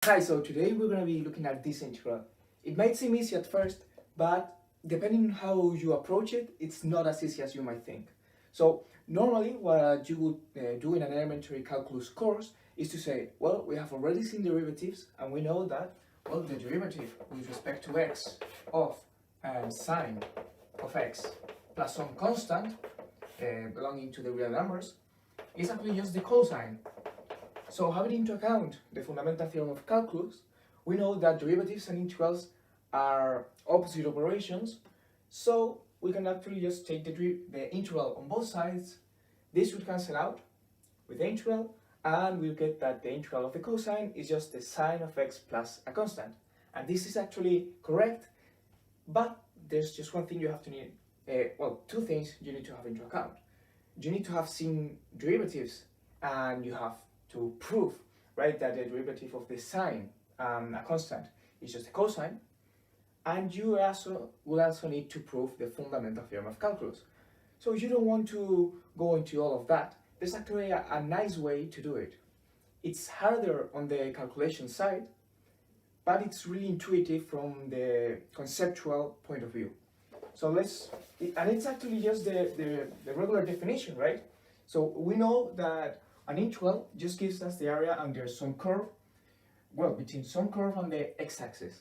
Hi, so today we're going to be looking at this integral. It might seem easy at first, but depending on how you approach it, it's not as easy as you might think. So normally what you would do in an elementary calculus course is to say, well, we have already seen derivatives and we know that, well, the derivative with respect to x of sine of x plus some constant belonging to the real numbers is actually just the cosine. So having into account the fundamental theorem of calculus, we know that derivatives and integrals are opposite operations, so we can actually just take the integral on both sides. This would cancel out with the integral, and we'll get that the integral of the cosine is just the sine of x plus a constant. And this is actually correct, but there's just one thing you have to need, two things you need to have into account. You need to have seen derivatives, and you have to prove, right, that the derivative of the sine, a constant, is just a cosine, and you will also need to prove the fundamental theorem of calculus. So if you don't want to go into all of that, there's actually a nice way to do it. It's harder on the calculation side, but it's really intuitive from the conceptual point of view. So it's actually just the regular definition, right? So we know that an integral just gives us the area under some curve, well, between some curve on the x-axis.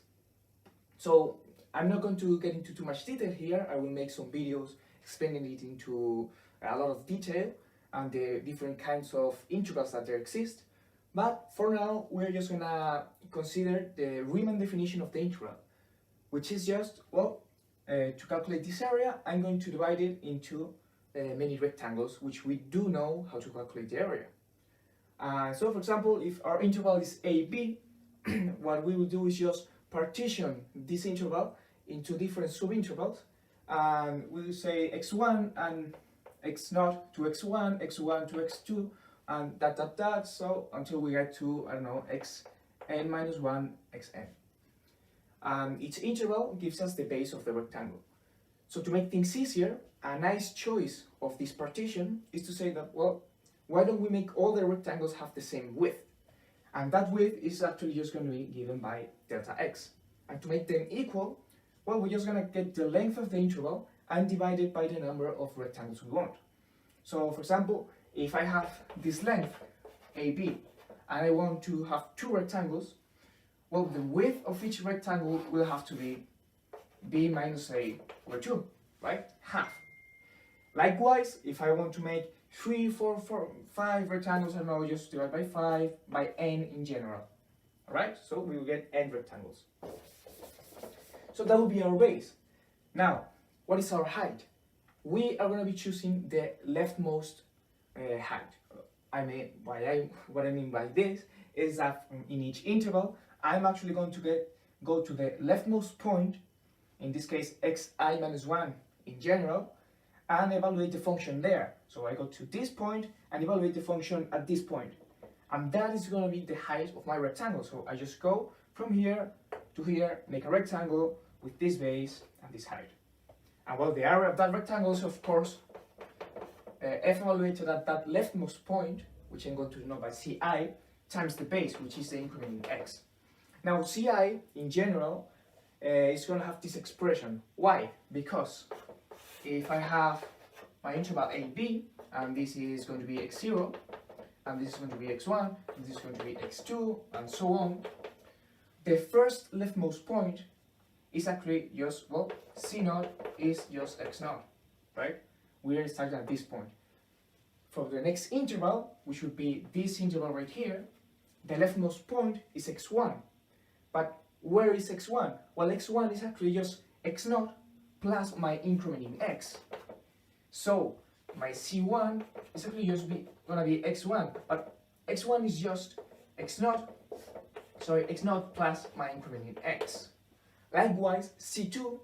So I'm not going to get into too much detail here. I will make some videos explaining it into a lot of detail and the different kinds of integrals that there exist. But for now, we're just gonna consider the Riemann definition of the integral, which is just, well, to calculate this area, I'm going to divide it into many rectangles, which we do know how to calculate the area. So for example, if our interval is AB, what we will do is just partition this interval into different subintervals, and we'll say x1 and x0 to x1, x1 to x2, and that, so until we get to, I don't know, xn minus 1, xn. And each interval gives us the base of the rectangle. So to make things easier, a nice choice of this partition is to say that, well, why don't we make all the rectangles have the same width? And that width is actually just going to be given by delta x. And to make them equal, well, we're just going to get the length of the interval and divide it by the number of rectangles we want. So for example, if I have this length, AB, and I want to have two rectangles, well, the width of each rectangle will have to be b minus a over 2, right? Half. Likewise, if I want to make 3, 4, 5 rectangles, I know, just divide by 5 by n in general. Alright, so we will get n rectangles. So that will be our base. Now, what is our height? We are going to be choosing the leftmost height. What I mean by this is that in each interval, I'm actually going to go to the leftmost point, in this case xi minus 1 in general, and evaluate the function there. So I go to this point and evaluate the function at this point. And that is going to be the height of my rectangle. So I just go from here to here, make a rectangle with this base and this height. And well, the area of that rectangle is, of course, evaluated at that leftmost point, which I'm going to denote by ci, times the base, which is the increment in x. Now, ci, in general, is going to have this expression. Why? Because if I have my interval AB, and this is going to be x0, and this is going to be x1, and this is going to be x2, and so on, the first leftmost point is actually just, well, c0 is just x0, right? We are starting at this point. For the next interval, which would be this interval right here, the leftmost point is x1. But where is x1? Well, x1 is actually just x0 plus my increment in x. So my c1 is actually just gonna be x1, but x1 is just x0 plus my increment in x. Likewise, c2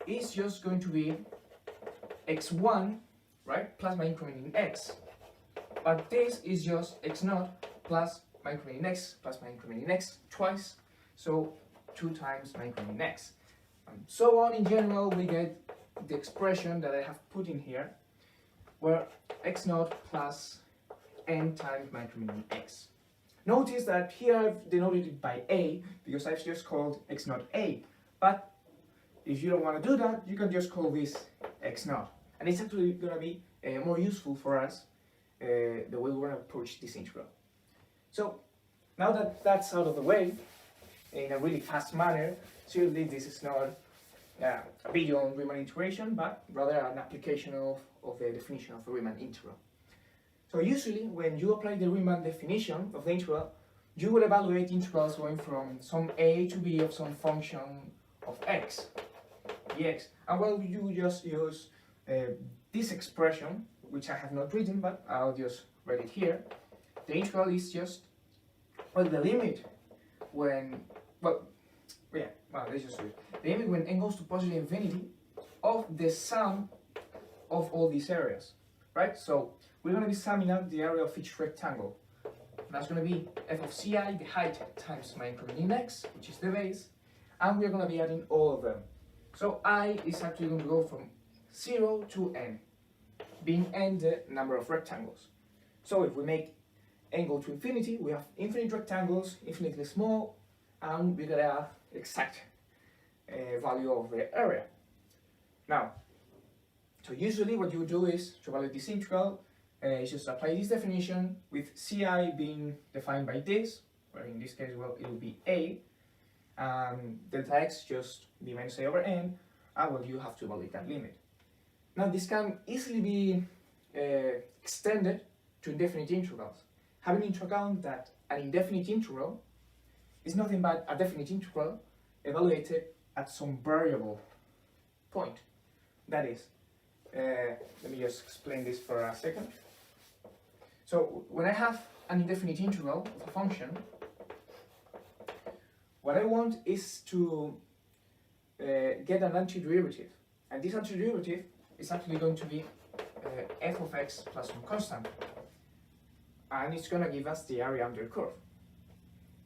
is just going to be x1, right, plus my increment in x. But this is just x0 plus my increment in x plus my increment in x twice, so 2 times my increment in x. And so on. In general, we get the expression that I have put in here, where x0 plus n times my increment in x. Notice that here I've denoted it by a because I've just called x naught a, but if you don't want to do that, you can just call this x naught, and it's actually going to be more useful for us the way we're going to approach this integral. So now that that's out of the way in a really fast manner, certainly this is not a video on Riemann integration, but rather an application of the definition of a Riemann integral. So usually when you apply the Riemann definition of the integral, you will evaluate integrals going from some a to b of some function of x, dx. And well, you just use this expression, which I have not written, but I'll just write it here. The integral is just, well, the limit when, let's just do it. The limit when n goes to positive infinity of the sum of all these areas, right? So we're going to be summing up the area of each rectangle. That's going to be f of ci, the height, times my increment in x, which is the base, and we're going to be adding all of them. So I is actually going to go from 0 to n, being n the number of rectangles. So if we make n go to infinity, we have infinite rectangles, infinitely small, and we get an exact value of the area. Now, so usually what you do is, to evaluate this integral, is just apply this definition with ci being defined by this, where in this case, well, it will be a, and delta x just b minus a over n, and well, you have to evaluate that limit. Now this can easily be extended to indefinite integrals, having into account that an indefinite integral is nothing but a definite integral evaluated at some variable point. That is, let me just explain this for a second. So when I have an indefinite integral of a function, what I want is to get an antiderivative, and this antiderivative is actually going to be f of x plus some constant, and it's going to give us the area under the curve.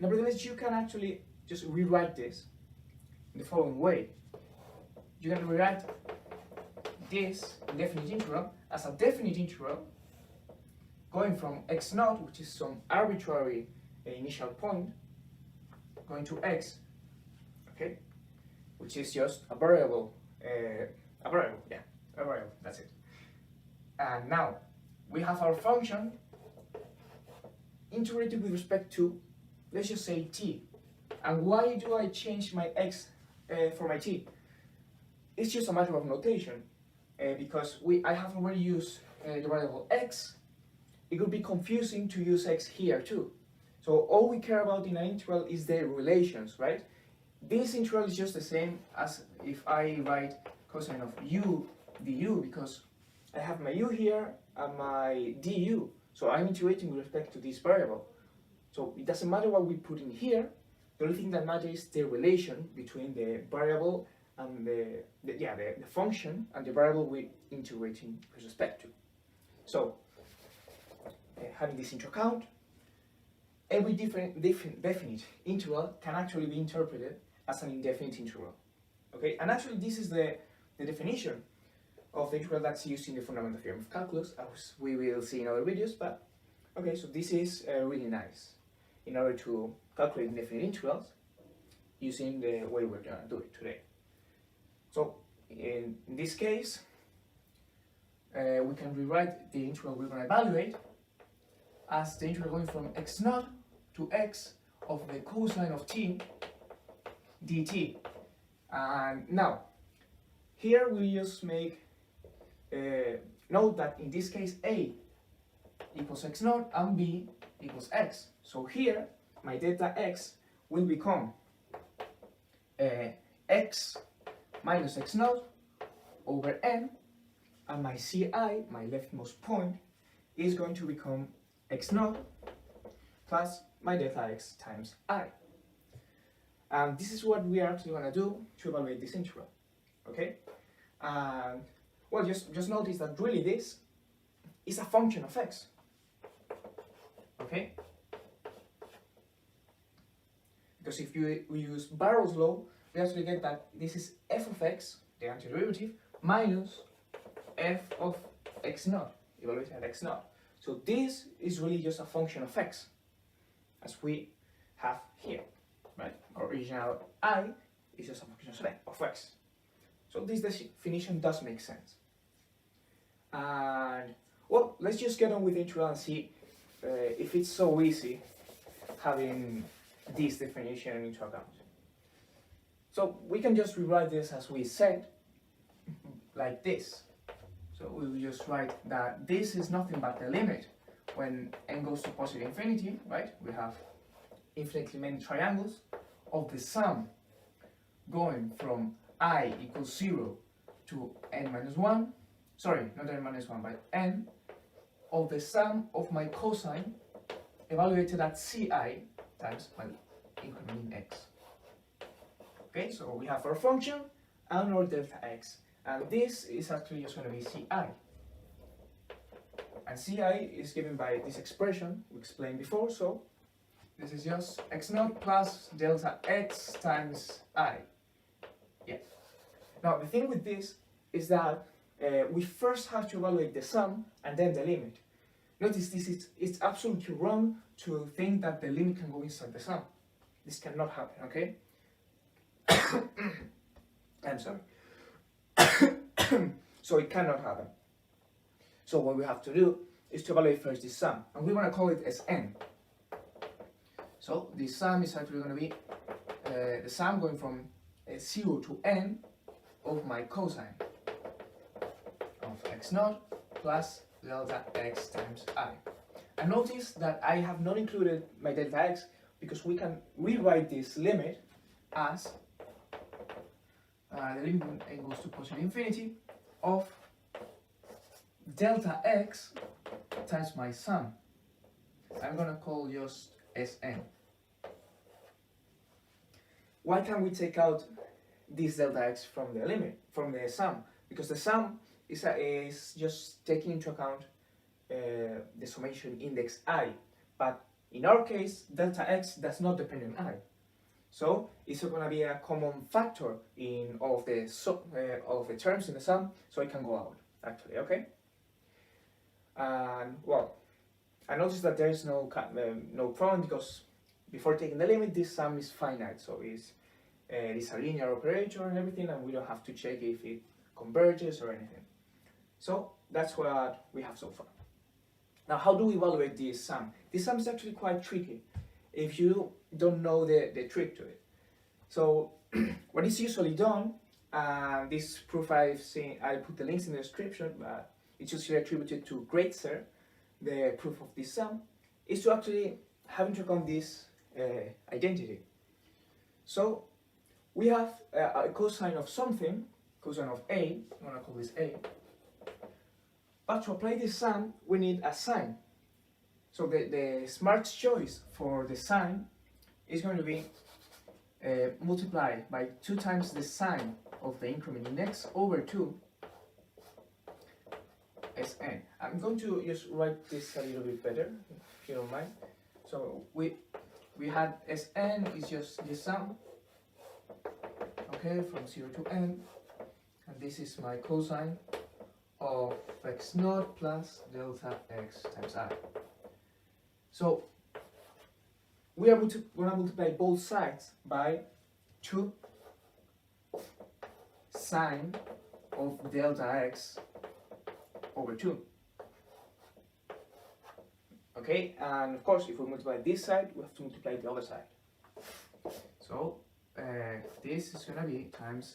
Nevertheless, you can actually just rewrite this in the following way. You can rewrite this indefinite integral as a definite integral going from x naught, which is some arbitrary initial point, going to x, okay, which is just a variable, that's it. And now we have our function integrated with respect to, let's just say, t. And why do I change my x for my t? It's just a matter of notation, because I have already used the variable x. It would be confusing to use x here too. So all we care about in an integral is the relations, right? This integral is just the same as if I write cosine of u du, because I have my u here and my du. So I'm integrating with respect to this variable. So it doesn't matter what we put in here. The only thing that matters is the relation between the variable and the function and the variable we're integrating with respect to. So having this into account, every definite integral can actually be interpreted as an indefinite integral. Okay, and actually this is the definition of the integral that's used in the fundamental theorem of calculus, as we will see in other videos. But okay, so this is really nice in order to calculate indefinite integrals using the way we're going to do it today. So in this case, we can rewrite the integral we're going to evaluate as the integral going from x naught to x of the cosine of t dt. And now, here we just make note that in this case a equals x naught and b equals x. So here my delta x will become x minus x naught over n, and my ci, my leftmost point, is going to become x naught plus my delta x times I. And this is what we are actually going to do to evaluate this integral. Okay? And well, just notice that really this is a function of x. Okay? Because if we use Barrow's law, we actually get that this is f of x, the antiderivative, minus f of x naught, evaluated at x naught. So this is really just a function of x. as we have here, right? Our original I is just a function of x. So this definition does make sense. And well, let's just get on with the integral and see if it's so easy having this definition into account. So we can just rewrite this as we said, like this. So we will just write that this is nothing but the limit when n goes to positive infinity, right? We have infinitely many triangles of the sum going from I equals 0 to n minus 1, sorry, not n minus 1, but n of the sum of my cosine evaluated at ci times my increment in x. Okay, so we have our function and our delta x, and this is actually just going to be ci. And ci is given by this expression we explained before, so this is just x naught plus delta x times I. Yeah. Now the thing with this is that we first have to evaluate the sum and then the limit. Notice this it's absolutely wrong to think that the limit can go inside the sum. This cannot happen, okay? I'm sorry. So it cannot happen. So what we have to do is to evaluate first this sum, and we want to call it as n. So this sum is actually going to be the sum going from 0 to n of my cosine of x naught plus delta x times I. And notice that I have not included my delta x because we can rewrite this limit as the limit when n goes to positive infinity of delta x times my sum. I'm going to call just Sn. Why can't we take out this delta x from the limit, from the sum? Because the sum is just taking into account the summation index I, but in our case delta x does not depend on I, so it's going to be a common factor in all of the terms in the sum, so it can go out actually, okay? And well, I noticed that there is no problem because before taking the limit this sum is finite, so it's a linear operator and everything, and we don't have to check if it converges or anything. So that's what we have so far. Now, how do we evaluate this sum? This sum is actually quite tricky if you don't know the trick to it. So what is usually done, this proof I put the links in the description, but it's usually attributed to Greatzer, the proof of this sum, is to actually have into account this identity. So we have a cosine of something, cosine of A, I'm going to call this A. But to apply this sum, we need a sign. So the smart choice for the sign is going to be multiplied by 2 times the sign of the increment in x over 2 Sn. I'm going to just write this a little bit better, if you don't mind. So we had Sn is just the sum, okay, from 0 to n, and this is my cosine of x naught plus delta x times I. So we are going to multiply both sides by 2 sine of delta x over 2. Okay, and of course if we multiply this side, we have to multiply the other side. So this is going to be times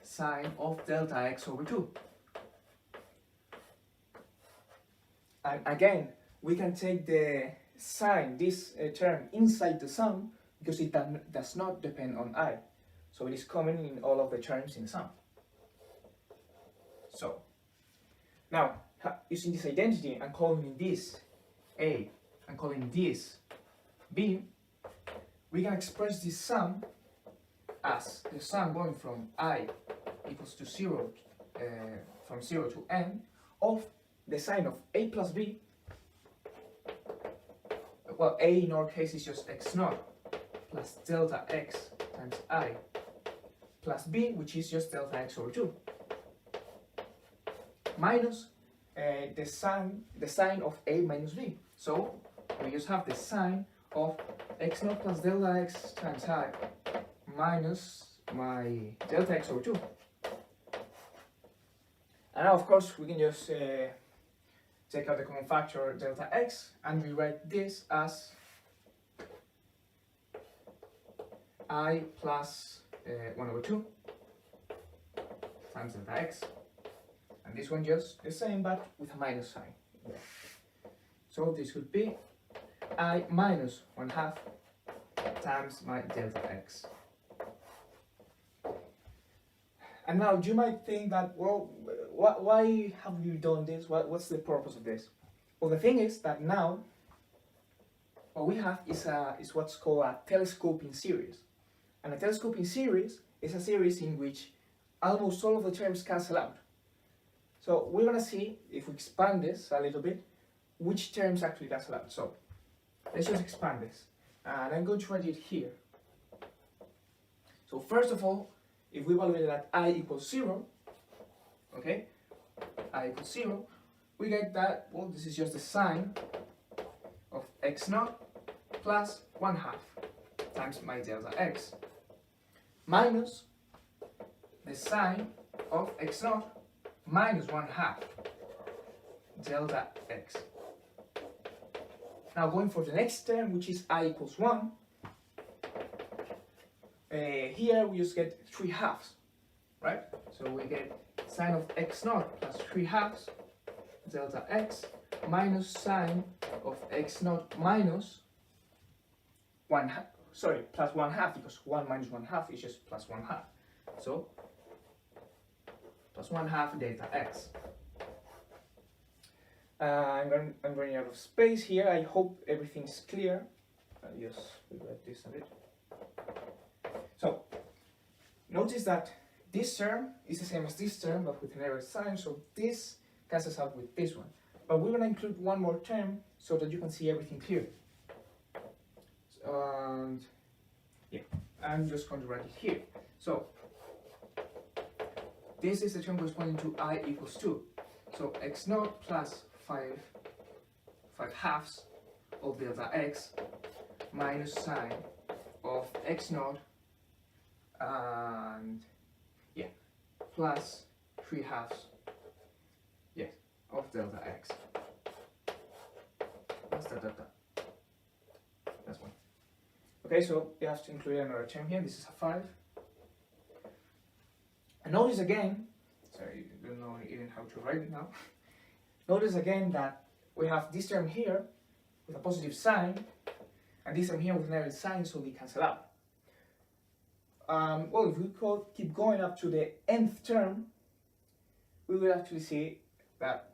sine of delta x over 2. And again, we can take the sign, this term, inside the sum because it does not depend on I. So it is common in all of the terms in the sum. So, now, using this identity and calling this A and calling this B, we can express this sum as the sum going from I equals to 0, from 0 to n, of the sign of A plus B. Well, A in our case is just x naught plus delta x times I plus B, which is just delta x over 2, minus the sign of A minus B. So we just have the sign of x naught plus delta x times I minus my delta x over 2. And now, of course, we can just take out the common factor delta x and rewrite this as I plus 1 over 2 times delta x. And this one just the same, but with a minus sign. So this would be I minus 1/2 times my delta x. And now you might think that, well, why have you done this? What's the purpose of this? Well, the thing is that now what we have is what's called a telescoping series. And a telescoping series is a series in which almost all of the terms cancel out. So we're going to see, if we expand this a little bit, which terms actually cancel out. So let's just expand this. And I'm going to write it here. So first of all, if we evaluate that I equals 0, okay, I equals 0, we get that, well, this is just the sine of x naught plus 1/2 times my delta x minus the sine of x naught minus 1/2 delta x. Now going for the next term, which is I equals 1, here we just get 3/2, right? So we get sine of x naught plus 3/2 delta x minus sine of x naught minus 1/2, sorry, plus 1/2, because 1 minus 1/2 is just plus 1/2. So plus 1/2 delta x. I'm running out of space here. I hope everything's clear. Just rewrite this a bit. So notice that this term is the same as this term, but with an error sign. So this cancels out with this one. But we're going to include one more term so that you can see everything clearly. And yeah, I'm just going to write it here. So this is the term corresponding to I equals 2. So x naught plus 5/2 of delta x minus sine of x naught and yeah, plus 3/2, yes, of delta x. That's that's one. Okay, so you have to include another term here. This is a 5. And notice again, sorry, I don't know even how to write it now. Notice again that we have this term here with a positive sign, and this term here with a negative sign, so they cancel out. Well, if we keep going up to the nth term, we will actually see that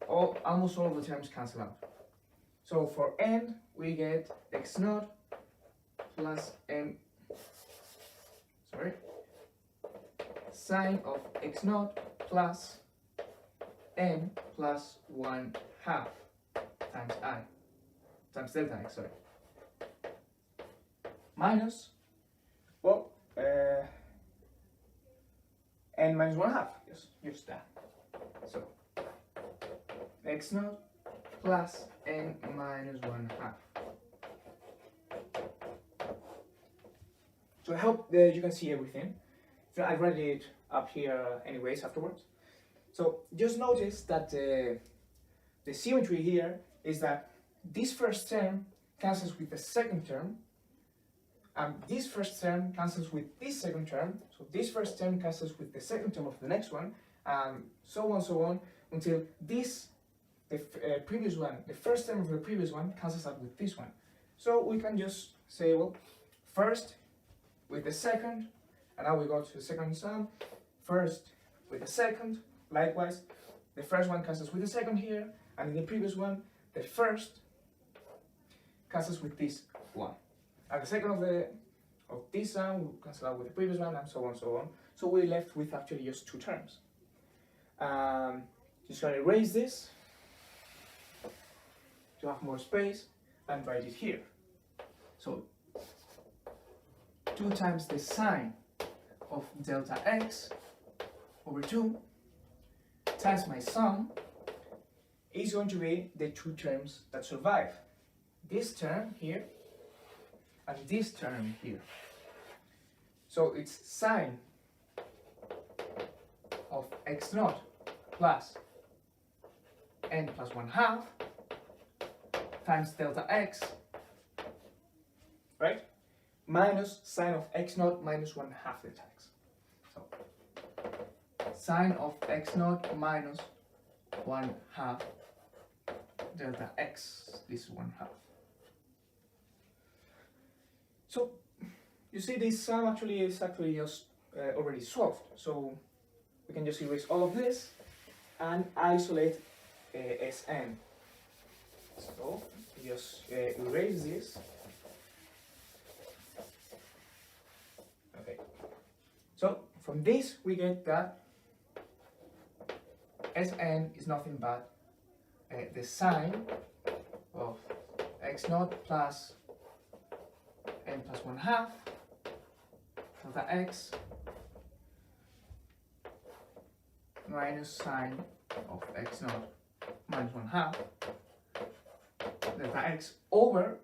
almost all of the terms cancel out. So for n, we get x naught plus sine of x naught plus n plus 1/2 times I times delta x, sorry, minus, well, n minus 1/2, just that. So x naught plus n minus 1/2. So I hope that you can see everything. So I read it up here anyways afterwards. So just notice that the symmetry here is that this first term cancels with the second term, and this first term cancels with this second term, so this first term cancels with the second term of the next one, and so on, until this, the previous one, the first term of the previous one cancels out with this one. So we can just say, well, first with the second, and now we go to the second sum, first with the second, likewise, the first one cancels with the second here, and in the previous one, the first cancels with this one. And the second of this sum will cancel out with the previous one, and so on, so on. So we're left with actually just two terms. Just going to erase this to have more space and write it here. So 2 times the sine of delta x over 2 times my sum is going to be the two terms that survive. this term here and this term here. So it's sine of x naught plus n plus 1/2 times delta x, right? Minus sine of x naught minus 1/2 delta x. So sine of x naught minus 1/2 delta x, this is 1/2. So you see this sum actually is just already solved. So we can just erase all of this and isolate Sn. So just erase this. Okay. So from this we get that Sn is nothing but the sine of x naught plus n plus 1/2 delta x minus sine of x naught minus 1/2 delta x over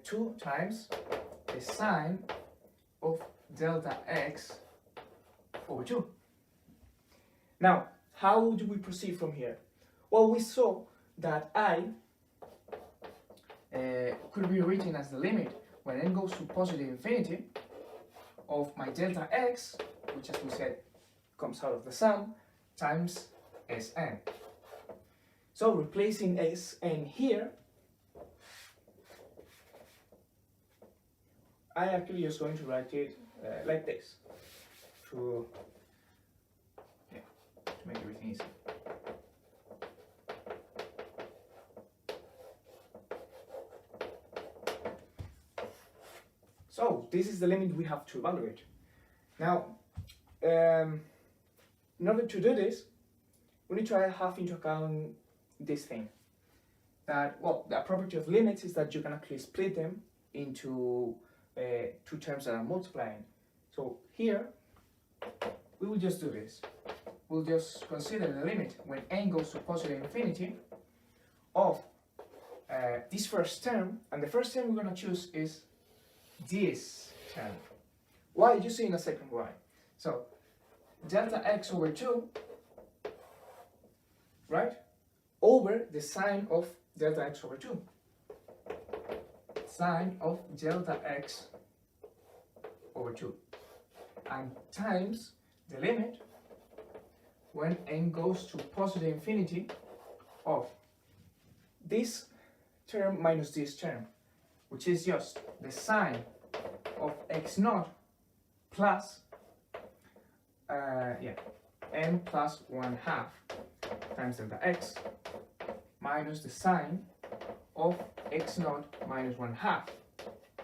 2 times the sine of delta x over 2. Now, how do we proceed from here? Well, we saw that I could be written as the limit when n goes to positive infinity of my delta x, which as we said comes out of the sum, times Sn. So replacing Sn here, I actually just going to write it like this to make everything easy. So this is the limit we have to evaluate. Now, in order to do this, we need to have into account this thing. That, well, the property of limits is that you can actually split them into two terms that are multiplying. So here, we will just do this. We'll just consider the limit when n goes to positive infinity of this first term, and the first term we're going to choose is this term. Why? You see in a second why. So delta x over 2, right, over the sine of delta x over 2. Sine of delta x over 2. And times the limit when n goes to positive infinity of this term minus this term, which is just the sine of x naught plus n plus 1/2 times delta x minus the sine of x naught minus 1/2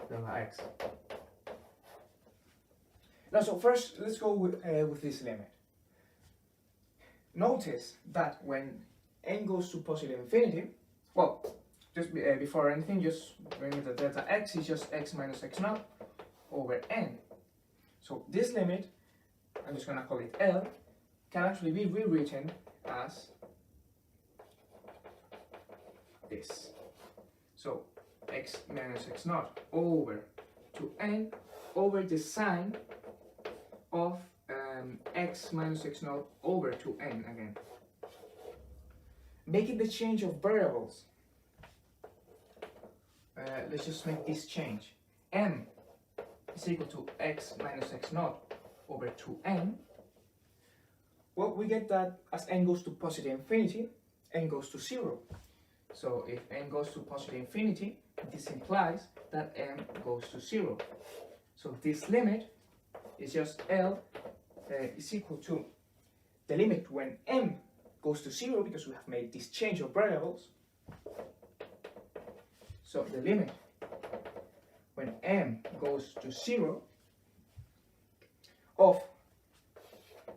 delta x. Now, so first let's go with this limit. Notice that when n goes to positive infinity, well, just before anything, just remember that delta x is just x minus x naught over n. So this limit, I'm just going to call it L, can actually be rewritten as this. So x minus x naught over 2n over the sine of x minus x naught over 2n again. Making the change of variables, let's just make this change. M is equal to x minus x naught over 2n. Well, we get that as n goes to positive infinity, n goes to 0. So if n goes to positive infinity, this implies that n goes to 0. So this limit is just L is equal to the limit when m goes to 0, because we have made this change of variables. So the limit when m goes to 0 of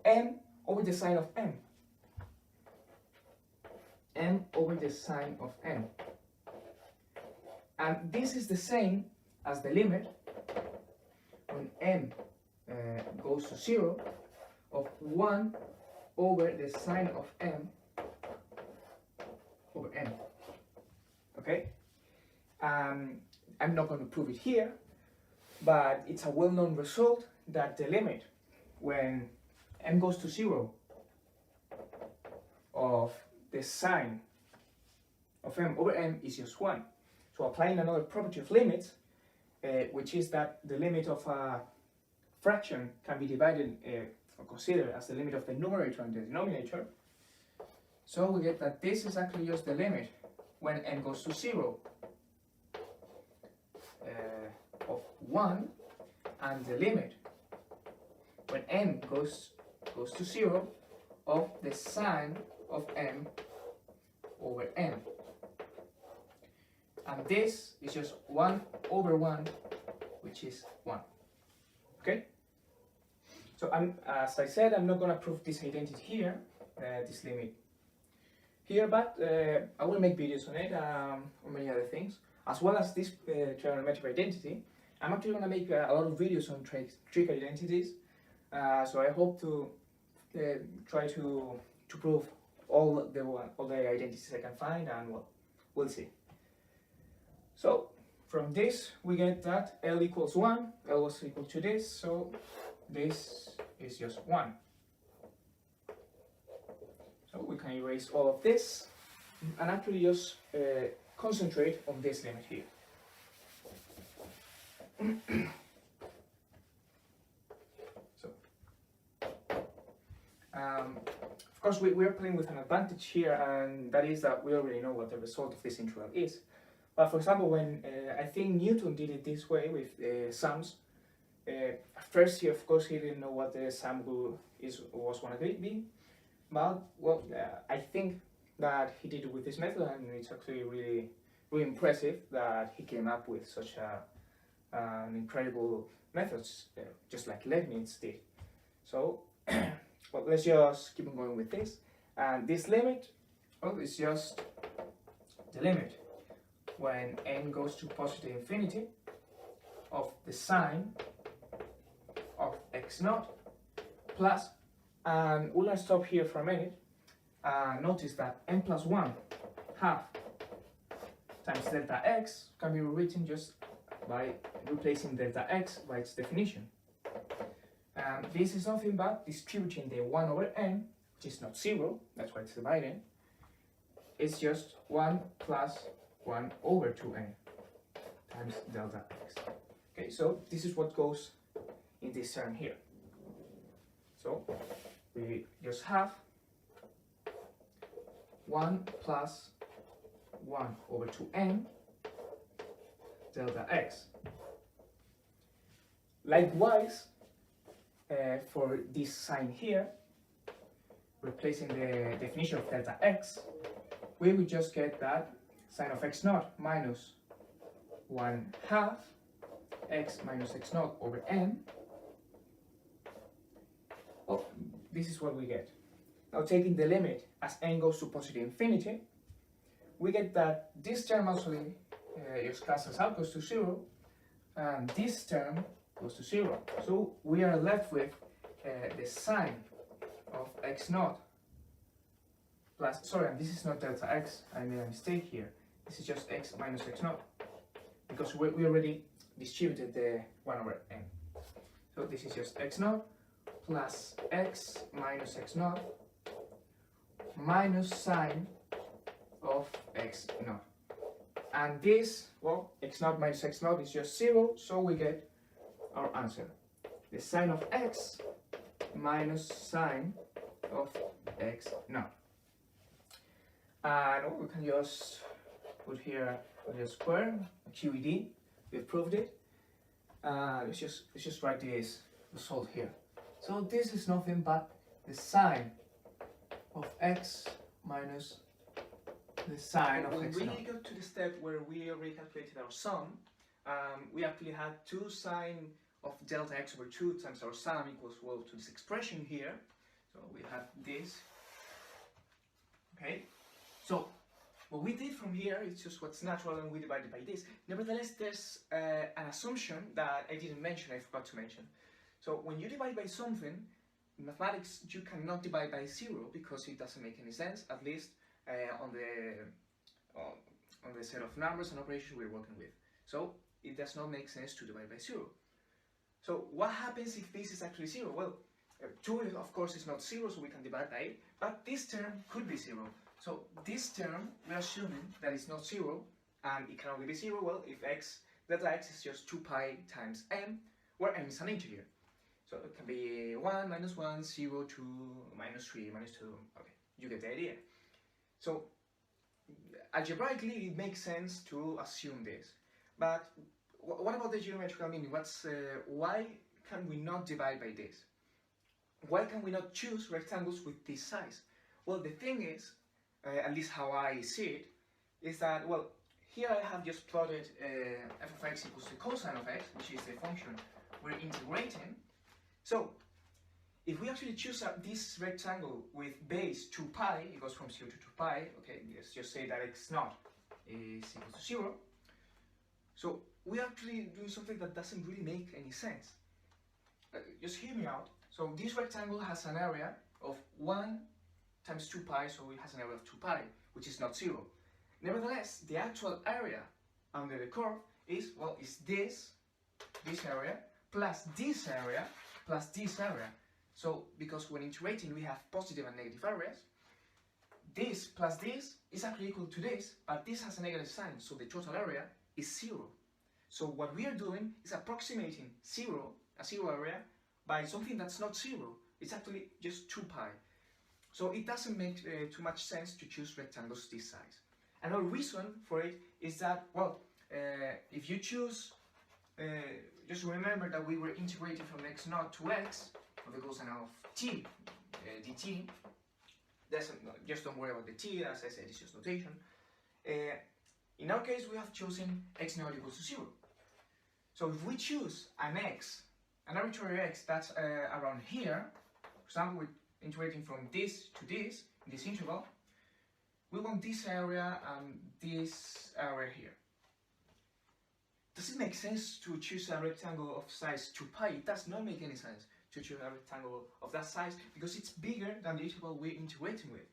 m over the sine of m. M over the sine of m. And this is the same as the limit when m goes to 0 of 1 over the sine of m I'm not going to prove it here, but it's a well-known result that the limit when m goes to 0 of the sine of m over n is just 1. So applying another property of limits, which is that the limit of a fraction can be divided or considered as the limit of the numerator and the denominator. So we get that this is actually just the limit when n goes to 0 of 1, and the limit when n goes to 0 of the sine of m over n. And this is just 1 over 1, which is 1. Okay? So as I said, I'm not going to prove this identity here, this limit here, but I will make videos on it, or many other things, as well as this trigonometric identity. I'm actually going to make a lot of videos on trig identities, so I hope to try to prove all the identities I can find, and well, we'll see. So from this we get that L equals 1, L was equal to this, so this is just 1. So we can erase all of this and actually just concentrate on this limit here. So, of course we are playing with an advantage here, and that is that we already know what the result of this integral is. But for example, when I think Newton did it this way with sums, at first of course he didn't know what the sum was going to be, but well, I think that he did it with this method, and it's actually really impressive that he came up with such an incredible method, just like Leibniz did. So well, let's just keep on going with this, and this limit, well, is just the limit when n goes to positive infinity of the sine of x naught plus, and we're going to stop here for a minute. Notice that n plus 1 half times delta x can be rewritten just by replacing delta x by its definition. And this is nothing but distributing the 1 over n, which is not 0, that's why it's divided. It's just 1 plus 1 over 2n times delta x. Okay, so this is what goes in this term here. So we just have 1 plus 1 over 2n delta x. Likewise, for this sign here, replacing the definition of delta x, we will just get that sine of x naught minus 1 half x minus x naught over n. Oh, this is what we get. Now taking the limit as n goes to positive infinity, we get that this term actually just cancels out, goes to 0, and this term goes to 0. So we are left with the sine of x naught plus, sorry, and this is not delta x, I made a mistake here. This is just x minus x naught, because we already distributed the 1 over n. So this is just x naught plus x minus x naught minus sine of x naught. And this, well, x naught minus x naught is just 0, so we get our answer. The sine of x minus sine of x naught. And we can just put here a square, a QED, we've proved it. Let's just write this result here. So this is nothing but the sine of x minus the sine of x naught. When we got to the step where we recalculated our sum, we actually had 2 sine of delta x over 2 times our sum equals, well, to this expression here. So we have this. Okay, so what we did from here is just what's natural, and we divided by this. Nevertheless, there's an assumption that I didn't mention, I forgot to mention. So when you divide by something, in mathematics you cannot divide by 0 because it doesn't make any sense, at least on on the set of numbers and operations we're working with. So it does not make sense to divide by 0. So what happens if this is actually 0? Well, 2 of course is not 0, so we can divide by it, but this term could be 0. So this term, we're assuming that it's not 0, and it can only be 0, well, if delta x is just 2 pi times m, where m is an integer. So it can be 1, minus 1, 0, 2, minus 3, minus 2, okay, you get the idea. So algebraically it makes sense to assume this, but what about the geometrical meaning? Why can we not divide by this? Why can we not choose rectangles with this size? Well, the thing is, at least how I see it, is that, well, here I have just plotted f of x equals the cosine of x, which is the function we're integrating. So, if we actually choose this rectangle with base 2 pi, it goes from 0 to 2 pi, okay, let's just say that x naught is equal to 0. So, we're actually doing something that doesn't really make any sense. Just hear me out. So, this rectangle has an area of 1 times 2 pi, so it has an area of 2 pi, which is not 0. Nevertheless, the actual area under the curve is, well, is this area, plus this area, plus this area. So, because when integrating we have positive and negative areas, this plus this is actually equal to this, but this has a negative sign, so the total area is 0. So what we are doing is approximating a 0 area, by something that's not 0. It's actually just 2 pi. So it doesn't make too much sense to choose rectangles this size. Another reason for it is that, well, if you choose, just remember that we were integrating from x naught to x, for the cosine of t, dt. Just don't worry about the t, as I said, it's just notation. In our case, we have chosen x naught equals to 0. So if we choose an arbitrary x that's around here, for example, we're integrating from this to this, in this interval, we want this area and this area here. Does it make sense to choose a rectangle of size 2 pi? It does not make any sense to choose a rectangle of that size because it's bigger than the interval we're integrating with.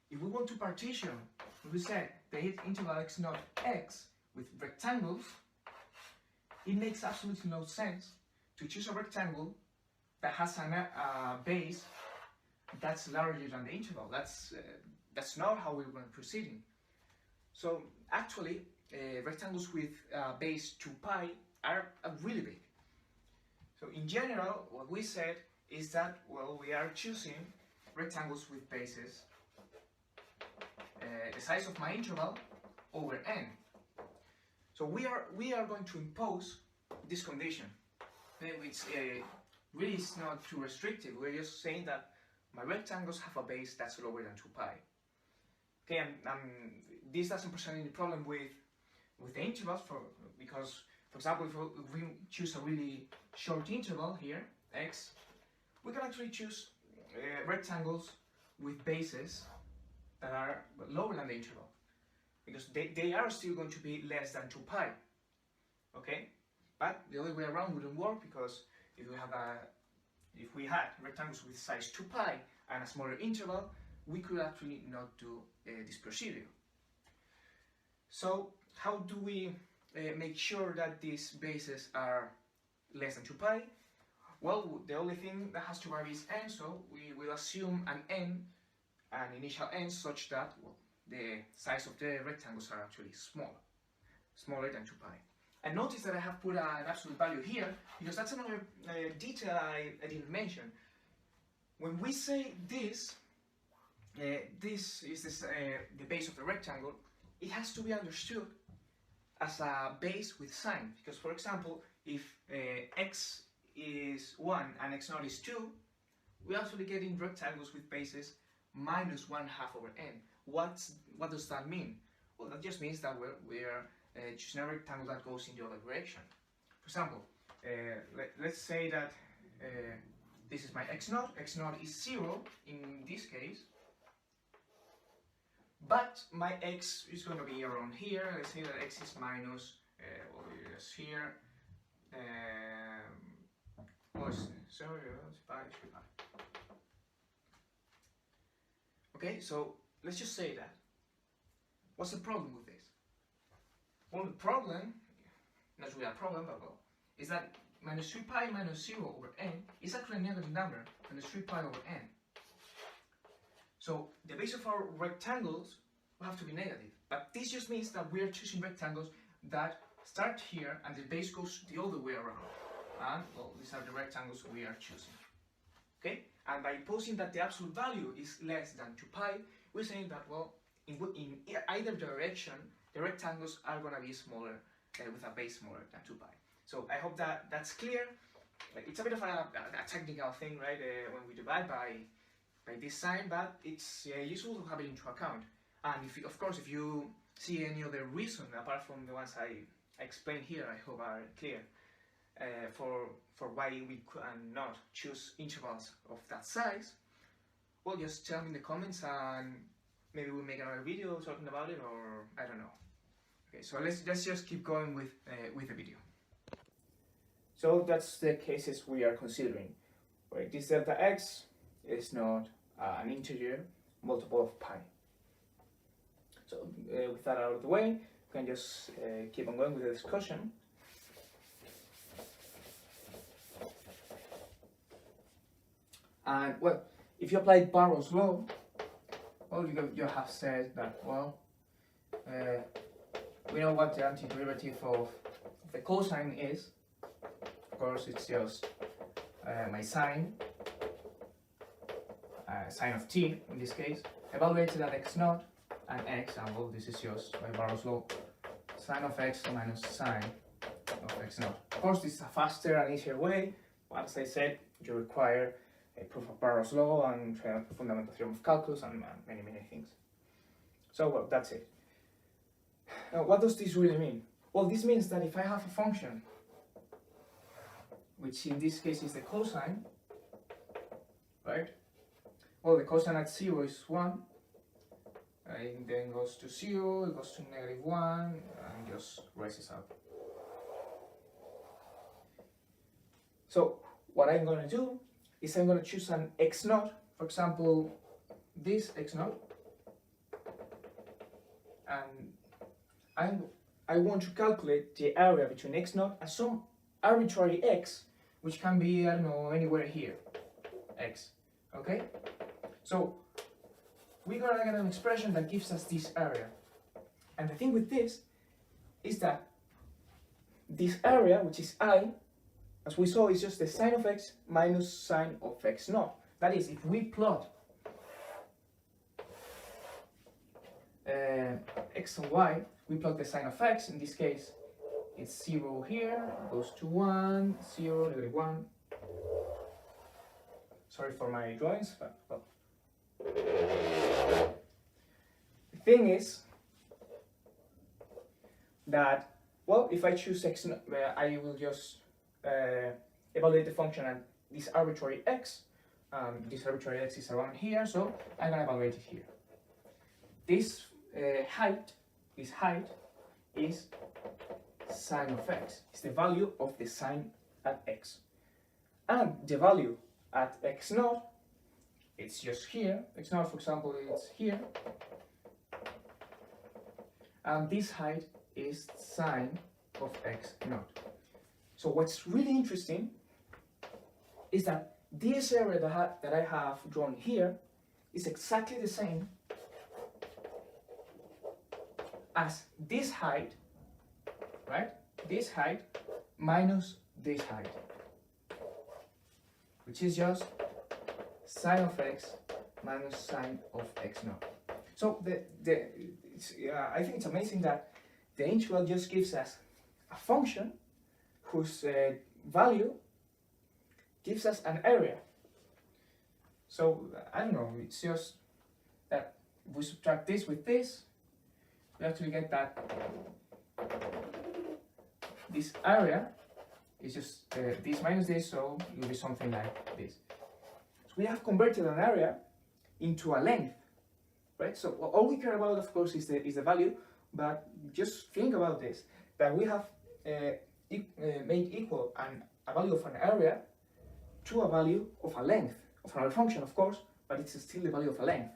If we want to partition, we said the interval x naught x with rectangles, it makes absolutely no sense to choose a rectangle that has a base that's larger than the interval. That's not how we were proceeding. So actually, rectangles with base 2 pi are really big. So in general, what we said is that, well, we are choosing rectangles with bases the size of my interval over n. So we are going to impose this condition, which really is not too restrictive. We're just saying that my rectangles have a base that's lower than 2 pi. Okay, and this doesn't present any problem with the intervals, because, for example, if we choose a really short interval here, x, we can actually choose rectangles with bases that are lower than the interval, because they are still going to be less than 2 pi. Okay, but the other way around wouldn't work, because if we had rectangles with size 2 pi and a smaller interval, we could actually not do this procedure. So how do we make sure that these bases are less than 2 pi? Well, the only thing that has to vary is n, so we will assume an initial n such that, well, the size of the rectangles are actually smaller than 2 pi. And notice that I have put an absolute value here, because that's another detail I didn't mention. When we say this is the base of the rectangle, it has to be understood as a base with sign, because, for example, if x is 1 and x naught is 2, we're actually getting rectangles with bases minus 1/2 over n. What does that mean? Well, that just means that we're choosing a rectangle that goes in the other direction. For example, let's say that this is my x naught is 0 in this case, but my x is going to be around here. Let's say that x is minus, here, okay, so let's just say that. What's the problem with this? Well, the problem, not really a problem, but well, is that minus 3 pi minus 0 over n is actually a negative number, minus 3 pi over n. So the base of our rectangles will have to be negative, but this just means that we are choosing rectangles that start here and the base goes the other way around. And well, these are the rectangles we are choosing. Okay? And by imposing that the absolute value is less than 2 pi, we're saying that, well, in either direction, the rectangles are going to be smaller with a base smaller than 2 pi. So I hope that that's clear. It's a bit of a technical thing, right, when we divide by this sign, but it's useful to have it into account. And if you, of course, if you see any other reason apart from the ones I explained here, I hope are clear, for why we cannot choose intervals of that size, well, just tell me in the comments and maybe we'll make another video talking about it, or I don't know. Okay, so let's just keep going with the video. So that's the cases we are considering, where this delta x is not an integer multiple of pi. So with that out of the way, we can just keep on going with the discussion. And well, if you apply Barrow's law, well, you have said that, well, we know what the antiderivative of the cosine is. Of course, it's just my sine, sine of t in this case, evaluated at x0 and x, and well, this is just by Barrow's law, sine of x minus sine of x0. Of course, this is a faster and easier way, but as I said, you require a proof of Barrow's law and fundamental theorem of calculus and many things. So well, that's it. Now, what does this really mean? Well, this means that if I have a function, which in this case is the cosine, right? Well, the cosine at 0 is 1, and then goes to 0, it goes to -1, and just rises up. So what I'm going to do is I'm going to choose an x0, for example, this x0, and I want to calculate the area between x0 and some arbitrary x, which can be, I don't know, anywhere here, x, okay? So we're going to get an expression that gives us this area. And the thing with this is that this area, which is I, as we saw, is just the sine of x minus sine of x0. That is, if we plot x and y, we plot the sine of x. In this case, it's 0 here, goes to 1, 0, -1. Sorry for my drawings, but well. The thing is that, well, if I choose x, I will just evaluate the function at this arbitrary x. This arbitrary x is around here, so I'm going to evaluate it here. This height is sine of x. It's the value of the sine at x. And the value at x0, it's just here. x0, for example, it's here. And this height is sine of x0. So what's really interesting is that this area that I have drawn here is exactly the same as this height, right? This height minus this height, which is just sine of x minus sine of x0. So I think it's amazing that the integral just gives us a function whose value gives us an area. So I don't know, it's just that if we subtract this with this, we actually get that this area is just this minus this, so it will be something like this. So we have converted an area into a length, right? So all we care about, of course, is the value, but just think about this, that we have made equal a value of an area to a value of a length of another function, of course, but it's still the value of a length.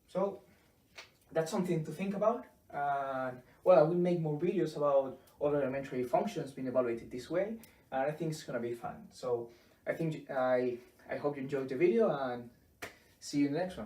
So that's something to think about. well, I will make more videos about other elementary functions being evaluated this way, and I think it's gonna be fun. So I hope you enjoyed the video, and see you in the next one.